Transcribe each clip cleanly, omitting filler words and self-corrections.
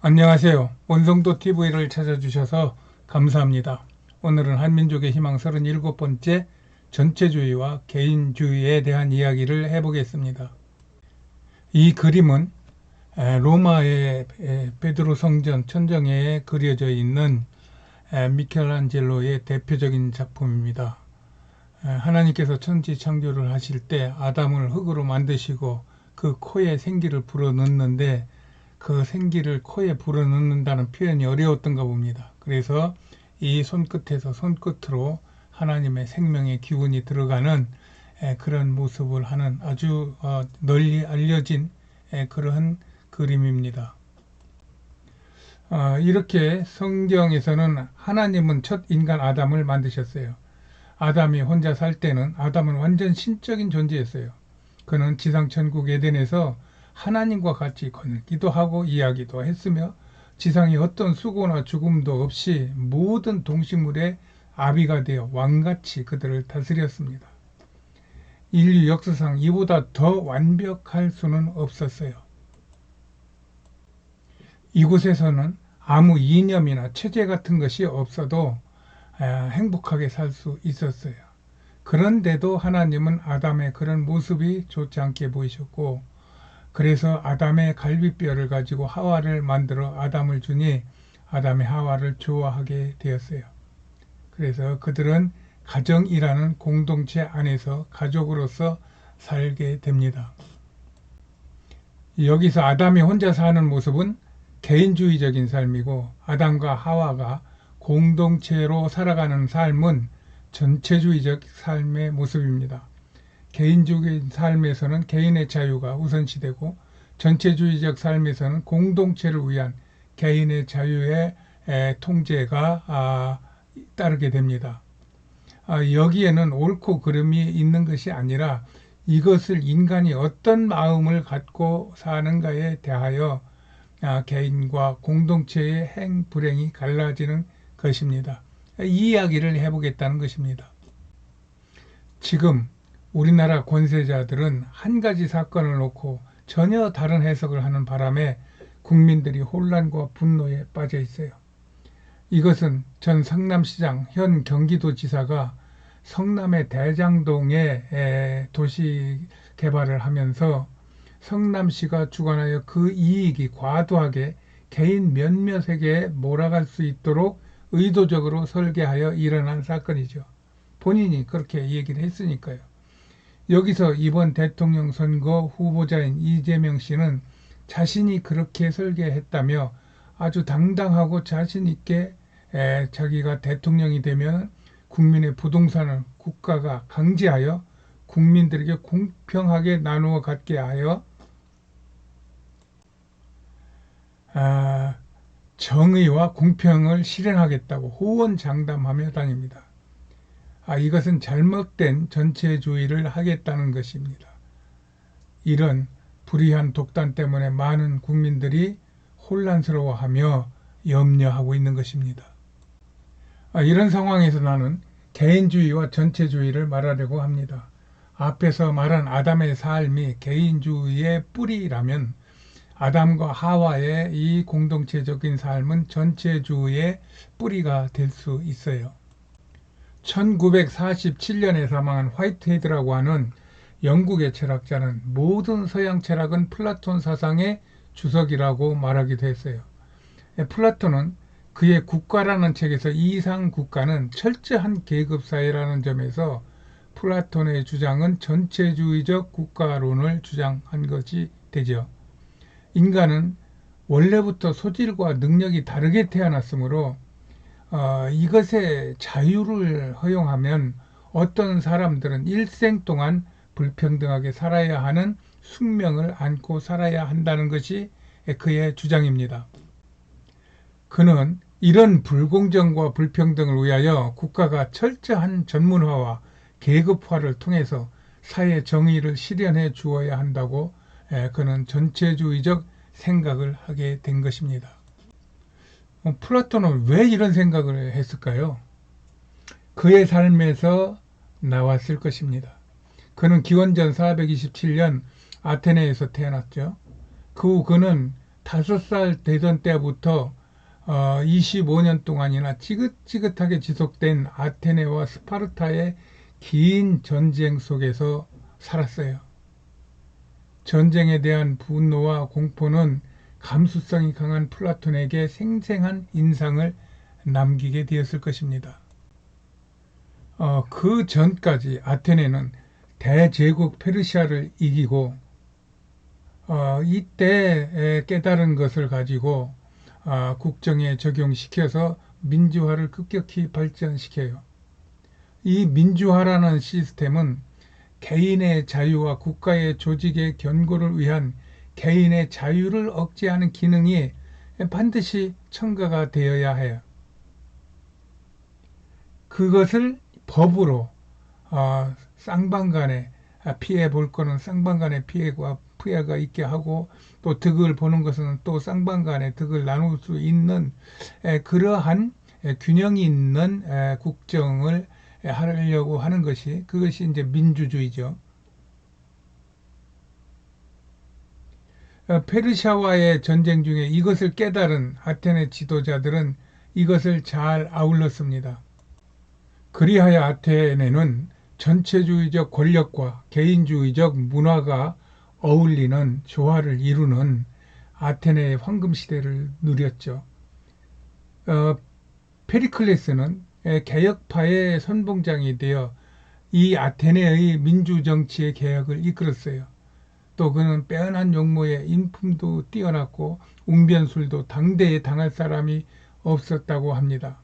안녕하세요. 원성도 TV를 찾아주셔서 감사합니다. 오늘은 한민족의 희망 37번째 전체주의와 개인주의에 대한 이야기를 해보겠습니다. 이 그림은 로마의 베드로 성전 천정에 그려져 있는 미켈란젤로의 대표적인 작품입니다. 하나님께서 천지 창조를 하실 때 아담을 흙으로 만드시고 그 코에 생기를 불어넣는데 그 생기를 코에 불어넣는다는 표현이 어려웠던가 봅니다. 그래서 이 손끝에서 손끝으로 하나님의 생명의 기운이 들어가는 그런 모습을 하는 아주 널리 알려진 그러한 그림입니다. 이렇게 성경에서는 하나님은 첫 인간 아담을 만드셨어요. 아담이 혼자 살 때는 아담은 완전 신적인 존재였어요. 그는 지상천국 에덴에서 하나님과 같이 걸기도 하고 이야기도 했으며 지상에 어떤 수고나 죽음도 없이 모든 동식물의 아비가 되어 왕같이 그들을 다스렸습니다. 인류 역사상 이보다 더 완벽할 수는 없었어요. 이곳에서는 아무 이념이나 체제 같은 것이 없어도 행복하게 살 수 있었어요. 그런데도 하나님은 아담의 그런 모습이 좋지 않게 보이셨고, 그래서 아담의 갈비뼈를 가지고 하와를 만들어 아담을 주니 아담의 하와를 좋아하게 되었어요. 그래서 그들은 가정이라는 공동체 안에서 가족으로서 살게 됩니다. 여기서 아담이 혼자 사는 모습은 개인주의적인 삶이고, 아담과 하와가 공동체로 살아가는 삶은 전체주의적 삶의 모습입니다. 개인적인 삶에서는 개인의 자유가 우선시되고, 전체주의적 삶에서는 공동체를 위한 개인의 자유의 통제가 따르게 됩니다. 여기에는 옳고 그름이 있는 것이 아니라 이것을 인간이 어떤 마음을 갖고 사는가에 대하여 개인과 공동체의 행불행이 갈라지는 것입니다. 이 이야기를 해보겠다는 것입니다. 지금 우리나라 권세자들은 한 가지 사건을 놓고 전혀 다른 해석을 하는 바람에 국민들이 혼란과 분노에 빠져 있어요. 이것은 전 성남시장 현 경기도지사가 성남의 대장동에 도시 개발을 하면서 성남시가 주관하여 그 이익이 과도하게 개인 몇몇에게 몰아갈 수 있도록 의도적으로 설계하여 일어난 사건이죠. 본인이 그렇게 얘기를 했으니까요. 여기서 이번 대통령 선거 후보자인 이재명 씨는 자신이 그렇게 설계했다며 아주 당당하고 자신 있게 자기가 대통령이 되면 국민의 부동산을 국가가 강제하여 국민들에게 공평하게 나누어 갖게 하여 정의와 공평을 실현하겠다고 호언장담하며 다닙니다. 이것은 잘못된 전체주의를 하겠다는 것입니다. 이런 불의한 독단 때문에 많은 국민들이 혼란스러워하며 염려하고 있는 것입니다. 이런 상황에서 나는 개인주의와 전체주의를 말하려고 합니다. 앞에서 말한 아담의 삶이 개인주의의 뿌리라면 아담과 하와의 이 공동체적인 삶은 전체주의의 뿌리가 될 수 있어요. 1947년에 사망한 화이트헤드라고 하는 영국의 철학자는 모든 서양 철학은 플라톤 사상의 주석이라고 말하기도 했어요. 플라톤은 그의 국가라는 책에서 이상 국가는 철저한 계급사회라는 점에서 플라톤의 주장은 전체주의적 국가론을 주장한 것이 되죠. 인간은 원래부터 소질과 능력이 다르게 태어났으므로 이것의 자유를 허용하면 어떤 사람들은 일생 동안 불평등하게 살아야 하는 숙명을 안고 살아야 한다는 것이 그의 주장입니다. 그는 이런 불공정과 불평등을 위하여 국가가 철저한 전문화와 계급화를 통해서 사회 정의를 실현해 주어야 한다고 그는 전체주의적 생각을 하게 된 것입니다. 플라톤은 왜 이런 생각을 했을까요? 그의 삶에서 나왔을 것입니다. 그는 기원전 427년 아테네에서 태어났죠. 그 후 그는 5살 되던 때부터 25년 동안이나 지긋지긋하게 지속된 아테네와 스파르타의 긴 전쟁 속에서 살았어요. 전쟁에 대한 분노와 공포는 감수성이 강한 플라톤에게 생생한 인상을 남기게 되었을 것입니다. 그 전까지 아테네는 대제국 페르시아를 이기고 이때 깨달은 것을 가지고 국정에 적용시켜서 민주화를 급격히 발전시켜요. 이 민주화라는 시스템은 개인의 자유와 국가의 조직의 견고를 위한 개인의 자유를 억제하는 기능이 반드시 첨가가 되어야 해요. 그것을 법으로 쌍방간에 피해 볼 거는 쌍방간에 피해가 있게 하고, 또 득을 보는 것은 또 쌍방간에 득을 나눌 수 있는 그러한 균형이 있는 국정을 하려고 하는 그것이 이제 민주주의죠. 페르시아와의 전쟁 중에 이것을 깨달은 아테네 지도자들은 이것을 잘 아울렀습니다. 그리하여 아테네는 전체주의적 권력과 개인주의적 문화가 어울리는 조화를 이루는 아테네의 황금시대를 누렸죠. 페리클레스는 개혁파의 선봉장이 되어 이 아테네의 민주정치의 개혁을 이끌었어요. 또 그는 빼어난 용모에 인품도 뛰어났고 웅변술도 당대에 당할 사람이 없었다고 합니다.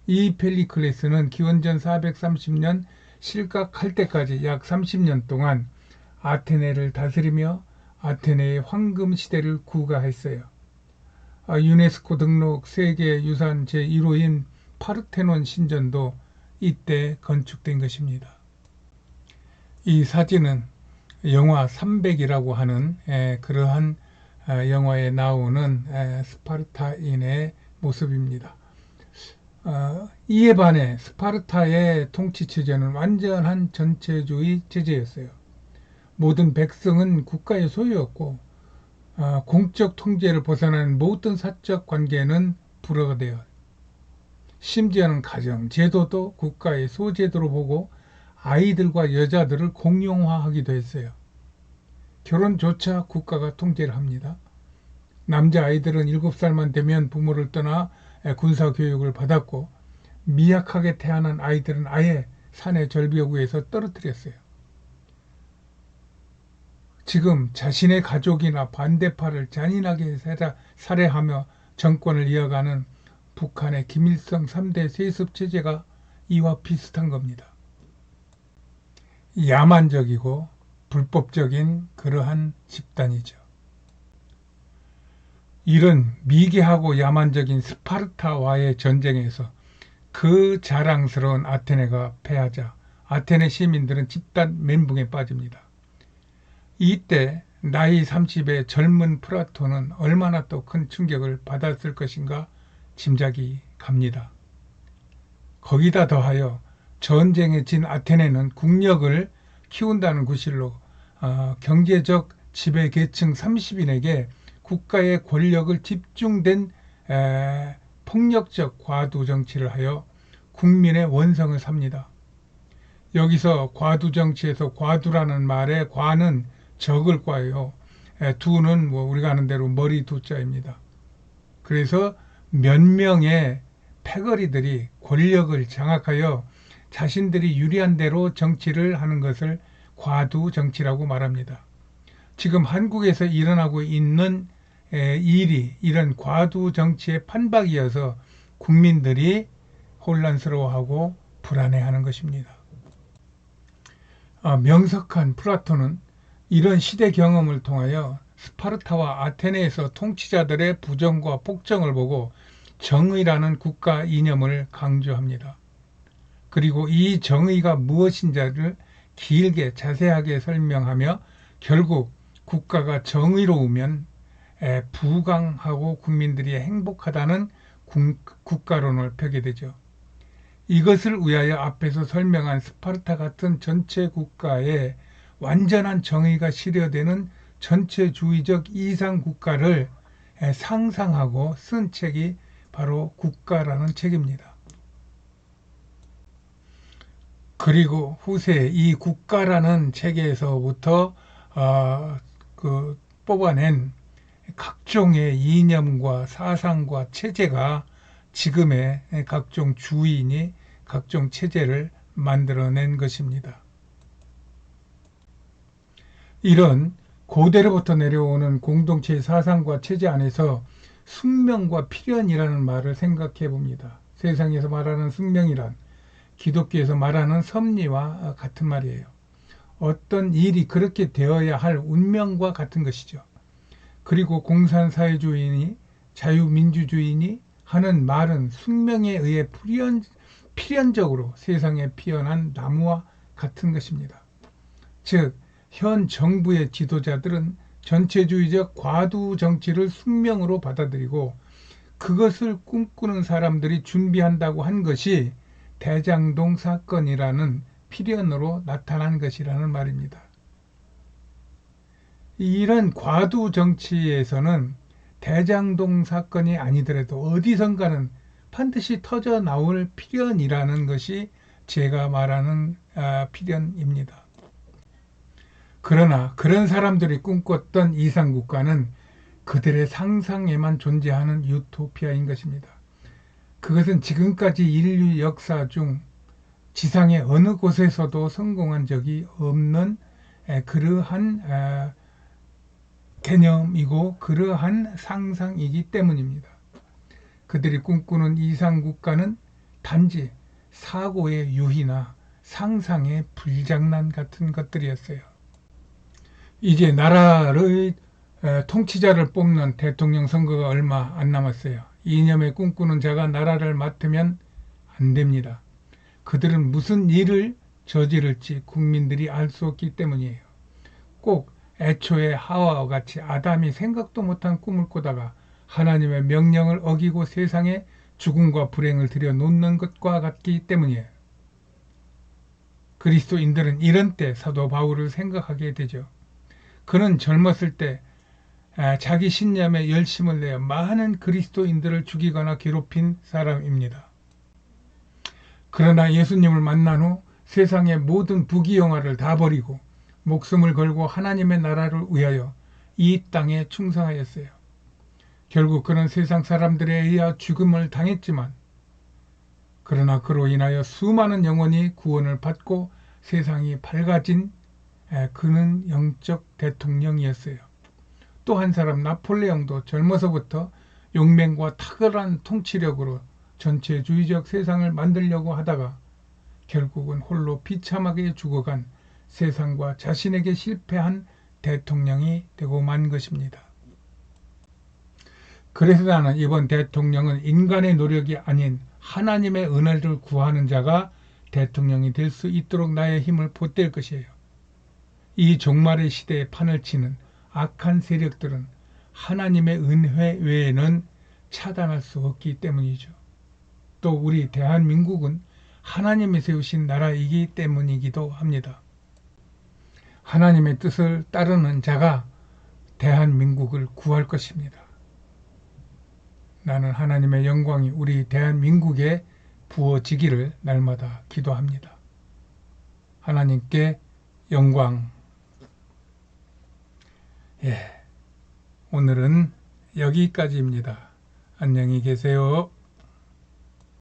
이 페리클레스는 기원전 430년 실각할 때까지 약 30년 동안 아테네를 다스리며 아테네의 황금시대를 구가했어요. 유네스코 등록 세계유산 제1호인 파르테논 신전도 이때 건축된 것입니다. 이 사진은 영화 300이라고 하는 그러한 영화에 나오는 스파르타인의 모습입니다. 이에 반해 스파르타의 통치 체제는 완전한 전체주의 체제였어요. 모든 백성은 국가의 소유였고 공적 통제를 벗어난 모든 사적 관계는 불허가 되어, 심지어는 가정, 제도도 국가의 소제도로 보고 아이들과 여자들을 공용화하기도 했어요. 결혼조차 국가가 통제를 합니다. 남자아이들은 7살만 되면 부모를 떠나 군사교육을 받았고, 미약하게 태어난 아이들은 아예 산의 절벽 위에서 떨어뜨렸어요. 지금 자신의 가족이나 반대파를 잔인하게 살해하며 정권을 이어가는 북한의 김일성 3대 세습체제가 이와 비슷한 겁니다. 야만적이고 불법적인 그러한 집단이죠. 이런 미개하고 야만적인 스파르타와의 전쟁에서 그 자랑스러운 아테네가 패하자 아테네 시민들은 집단 멘붕에 빠집니다. 이때 나이 30의 젊은 플라톤은 얼마나 또 큰 충격을 받았을 것인가 짐작이 갑니다. 거기다 더하여 전쟁에 진 아테네는 국력을 키운다는 구실로 경제적 지배계층 30인에게 국가의 권력을 집중된 폭력적 과두 정치를 하여 국민의 원성을 삽니다. 여기서 과두 정치에서 과두라는 말의 과는 적을 과예요. 두는 우리가 아는 대로 머리 두자입니다. 그래서 몇 명의 패거리들이 권력을 장악하여 자신들이 유리한 대로 정치를 하는 것을 과두 정치라고 말합니다. 지금 한국에서 일어나고 있는 일이 이런 과두 정치의 판박이어서 국민들이 혼란스러워하고 불안해하는 것입니다. 명석한 플라톤은 이런 시대 경험을 통하여 스파르타와 아테네에서 통치자들의 부정과 폭정을 보고 정의라는 국가 이념을 강조합니다. 그리고 이 정의가 무엇인지를 길게 자세하게 설명하며 결국 국가가 정의로우면 부강하고 국민들이 행복하다는 국가론을 펴게 되죠. 이것을 위하여 앞에서 설명한 스파르타 같은 전체 국가에 완전한 정의가 실현되는 전체주의적 이상 국가를 상상하고 쓴 책이 바로 국가라는 책입니다. 그리고 후세 이 국가라는 책에서부터 뽑아낸 각종의 이념과 사상과 체제가 지금의 각종 주인이 각종 체제를 만들어낸 것입니다. 이런 고대로부터 내려오는 공동체의 사상과 체제 안에서 숙명과 필연이라는 말을 생각해 봅니다. 세상에서 말하는 숙명이란 기독교에서 말하는 섭리와 같은 말이에요. 어떤 일이 그렇게 되어야 할 운명과 같은 것이죠. 그리고 공산사회주의니 자유민주주의니 하는 말은 숙명에 의해 필연적으로 세상에 피어난 나무와 같은 것입니다. 즉, 현 정부의 지도자들은 전체주의적 과두 정치를 숙명으로 받아들이고 그것을 꿈꾸는 사람들이 준비한다고 한 것이 대장동 사건이라는 필연으로 나타난 것이라는 말입니다. 이런 과두 정치에서는 대장동 사건이 아니더라도 어디선가는 반드시 터져 나올 필연이라는 것이 제가 말하는 필연입니다. 그러나 그런 사람들이 꿈꿨던 이상국가는 그들의 상상에만 존재하는 유토피아인 것입니다. 그것은 지금까지 인류 역사 중 지상의 어느 곳에서도 성공한 적이 없는 그러한 개념이고 그러한 상상이기 때문입니다. 그들이 꿈꾸는 이상국가는 단지 사고의 유희나 상상의 불장난 같은 것들이었어요. 이제 나라의 통치자를 뽑는 대통령 선거가 얼마 안 남았어요. 이념의 꿈꾸는 자가 나라를 맡으면 안 됩니다. 그들은 무슨 일을 저지를지 국민들이 알 수 없기 때문이에요. 꼭 애초에 하와와 같이 아담이 생각도 못한 꿈을 꾸다가 하나님의 명령을 어기고 세상에 죽음과 불행을 들여놓는 것과 같기 때문이에요. 그리스도인들은 이런 때 사도 바울을 생각하게 되죠. 그는 젊었을 때 자기 신념에 열심을 내어 많은 그리스도인들을 죽이거나 괴롭힌 사람입니다. 그러나 예수님을 만난 후 세상의 모든 부귀영화를 다 버리고 목숨을 걸고 하나님의 나라를 위하여 이 땅에 충성하였어요. 결국 그는 세상 사람들에 의해 죽음을 당했지만 그러나 그로 인하여 수많은 영혼이 구원을 받고 세상이 밝아진 그는 영적 대통령이었어요. 또 한 사람 나폴레옹도 젊어서부터 용맹과 탁월한 통치력으로 전체주의적 세상을 만들려고 하다가 결국은 홀로 비참하게 죽어간 세상과 자신에게 실패한 대통령이 되고 만 것입니다. 그래서 나는 이번 대통령은 인간의 노력이 아닌 하나님의 은혜를 구하는 자가 대통령이 될 수 있도록 나의 힘을 보탤 것이에요. 이 종말의 시대에 판을 치는 악한 세력들은 하나님의 은혜 외에는 차단할 수 없기 때문이죠. 또 우리 대한민국은 하나님이 세우신 나라이기 때문이기도 합니다. 하나님의 뜻을 따르는 자가 대한민국을 구할 것입니다. 나는 하나님의 영광이 우리 대한민국에 부어지기를 날마다 기도합니다. 하나님께 영광. 오늘은 여기까지입니다. 안녕히 계세요.